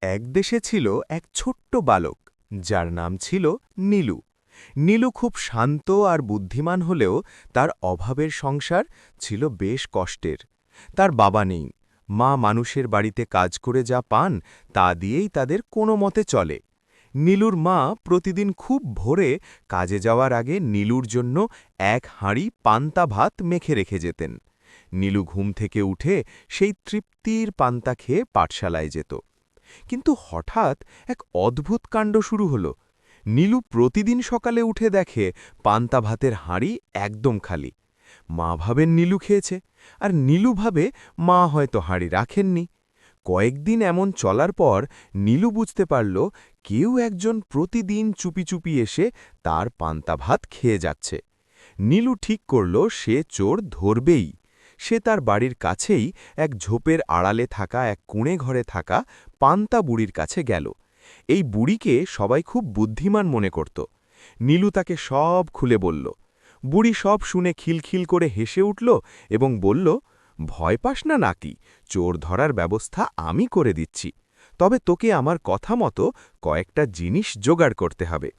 এক দেশে ছিল এক ছোট্ট বালক যার নাম ছিল নীলু। নীলু খুব শান্ত আর বুদ্ধিমান হলেও তার অভাবের সংসার ছিল বেশ কষ্টের। তার বাবা নেই, মা মানুষের বাড়িতে কাজ করে যা পান তা দিয়েই তাদের কোনো মতে চলে। নীলুর মা প্রতিদিন খুব ভোরে কাজে যাওয়ার আগে নীলুর জন্য এক হাঁড়ি পান্তা ভাত মেখে রেখে যেতেন। নীলু ঘুম থেকে উঠে সেই তৃপ্তির পান্তা খেয়ে পাঠশালায় যেত। কিন্তু হঠাৎ এক অদ্ভুত কাণ্ড শুরু হলো। নীলু প্রতিদিন সকালে উঠে দেখে পান্তা ভাতের হাঁড়ি একদম খালি। মা ভাবেন নীলু খেয়েছে, আর নীলু ভাবে মা হয়তো হাঁড়ি রাখেননি। কয়েকদিন এমন চলার পর নীলু বুঝতে পারল কেউ একজন প্রতিদিন চুপি চুপি এসে তার পান্তা ভাত খেয়ে যাচ্ছে। নীলু ঠিক করল সে চোর ধরবেই। সে তার বাড়ির কাছেই এক ঝোপের আড়ালে থাকা এক কুঁড়ে ঘরে থাকা পান্তা বুড়ির কাছে গেল। এই বুড়িকে সবাই খুব বুদ্ধিমান মনে করত। নীলু তাকে সব খুলে বলল। বুড়ি সব শুনে খিলখিল করে হেসে উঠল এবং বলল, ভয় পাস না নাকি, চোর ধরার ব্যবস্থা আমি করে দিচ্ছি। তবে তোকে আমার কথা মতো কয়েকটা জিনিস জোগাড় করতে হবে।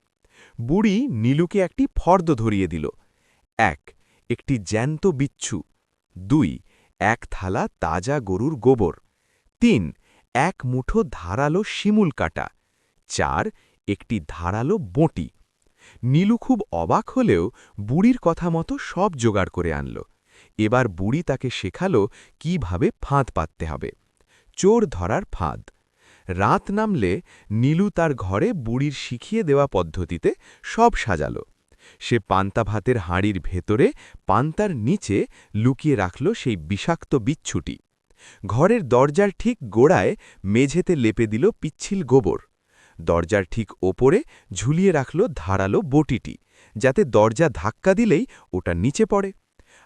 বুড়ি নীলুকে একটি ফর্দ ধরিয়ে দিল। ১. একটি জ্যান্ত বিচ্ছু। ২. এক থালা তাজা গরুর গোবর। ৩. এক মুঠো ধারালো শিমুল কাটা। ৪. একটি ধারালো বঁটি। নীলু খুব অবাক হলেও বুড়ির কথা মতো সব জোগাড় করে আনল। এবার বুড়ি তাকে শেখালো কিভাবে ফাঁদ পাততে হবে। চোর ধরার ফাঁদ। রাত নামলে নীলু তার ঘরে বুড়ির শিখিয়ে দেওয়া পদ্ধতিতে সব সাজালো। সে পান্তা ভাতের হাঁড়ির ভেতরে পান্তার নিচে লুকিয়ে রাখল সেই বিষাক্ত বিচ্ছুটি। ঘরের দরজার ঠিক গোড়ায় মেঝেতে লেপে দিল পিচ্ছিল গোবর। দরজার ঠিক ওপরে ঝুলিয়ে রাখল ধারালো বটিটি, যাতে দরজা ধাক্কা দিলেই ওটা নিচে পড়ে।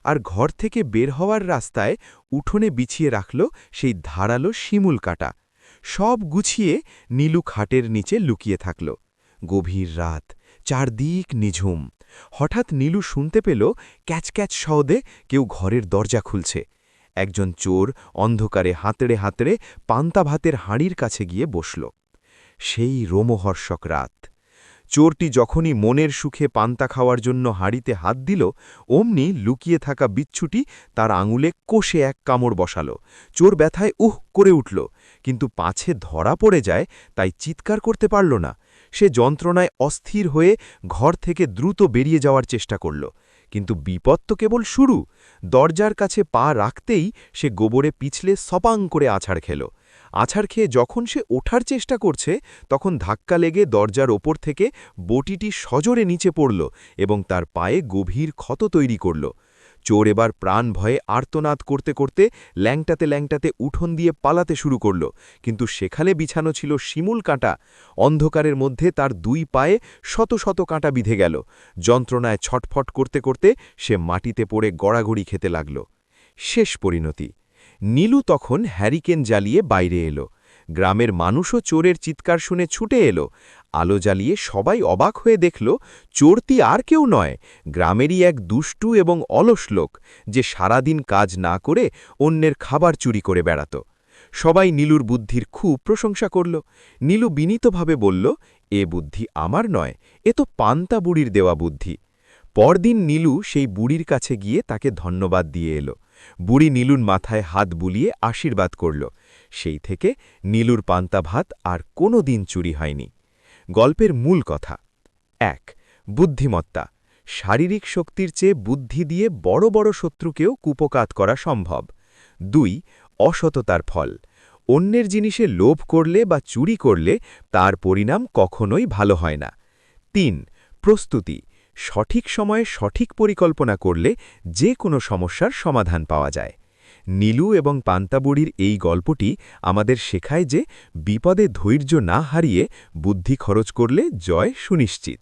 আর ঘর থেকে বের হওয়ার রাস্তায় উঠোনে বিছিয়ে রাখল সেই ধারালো শিমুল কাটা। সব গুছিয়ে নীলু খাটের নিচে লুকিয়ে থাকল। গভীর রাত, চারদিক নিঝুম। হঠাৎ নীলু শুনতে পেল ক্যাচক্যাচ শব্দে কেউ ঘরের দরজা খুলছে। একজন চোর অন্ধকারে হাতড়ে হাতড়ে পান্তা ভাতের হাঁড়ির কাছে গিয়ে বসল। সেই রোমহর্ষক রাত। চোরটি যখনই মনের সুখে পান্তা খাওয়ার জন্য হাঁড়িতে হাত দিল, অমনি লুকিয়ে থাকা বিচ্ছুটি তার আঙুলে কষে এক কামড় বসাল। চোর ব্যথায় উহ করে উঠল, কিন্তু পাছে ধরা পড়ে যায় তাই চিৎকার করতে পারল না। সে যন্ত্রণায় অস্থির হয়ে ঘর থেকে দ্রুত বেরিয়ে যাওয়ার চেষ্টা করল। কিন্তু বিপদ তো কেবল শুরু। দরজার কাছে পা রাখতেই সে গোবরে পিছলে সপাং করে আছাড় খেল। আছাড় খেয়ে যখন সে ওঠার চেষ্টা করছে, তখন ধাক্কা লেগে দরজার ওপর থেকে বটিটি সজোরে নিচে পড়ল এবং তার পায়ে গভীর ক্ষত তৈরি করল। চোর এবার প্রাণ ভয়ে আর্তনাদ করতে করতে ল্যাংটাতে ল্যাংটাতে উঠোন দিয়ে পালাতে শুরু করল, কিন্তু সেখানে বিছানো ছিল শিমুল কাঁটা। অন্ধকারের মধ্যে তার দুই পায়ে শত শত কাঁটা বিঁধে গেল। যন্ত্রণায় ছটফট করতে করতে সে মাটিতে পড়ে গড়াগড়ি খেতে লাগল। শেষ পরিণতি। নীলু তখন হ্যারিকেন জ্বালিয়ে বাইরে এলো। গ্রামের মানুষও চোরের চিৎকার শুনে ছুটে এলো। আলো জ্বালিয়ে সবাই অবাক হয়ে দেখল চোরটি আর কেউ নয়, গ্রামেরই এক দুষ্টু এবং অলস লোক, যে সারাদিন কাজ না করে অন্যের খাবার চুরি করে বেড়াত। সবাই নীলুর বুদ্ধির খুব প্রশংসা করল। নীলু বিনীতভাবে বলল, এ বুদ্ধি আমার নয়, এ তো পান্তা বুড়ির দেওয়া বুদ্ধি। পরদিন নীলু সেই বুড়ির কাছে গিয়ে তাকে ধন্যবাদ দিয়ে এলো। বুড়ি নীলুর মাথায় হাত বুলিয়ে আশীর্বাদ করল। সেই থেকে নীলুর পান্তা ভাত আর কোনো দিন চুরি হয়নি। গল্পের মূল কথা: ১. বুদ্ধিমত্তা। শারীরিক শক্তির চেয়ে বুদ্ধি দিয়ে বড় বড় শত্রুকেও কুপকাত করা সম্ভব। ২. অসততার ফল। অন্যের জিনিসে লোভ করলে বা চুরি করলে তার পরিণাম কখনোই ভালো হয় না। ৩. প্রস্তুতি। সঠিক সময়ে সঠিক পরিকল্পনা করলে যে কোনো সমস্যার সমাধান পাওয়া যায়। নীলু এবং পান্তাবুড়ির এই গল্পটি আমাদের শেখায় যে বিপদে ধৈর্য না হারিয়ে বুদ্ধি খরচ করলে জয় সুনিশ্চিত।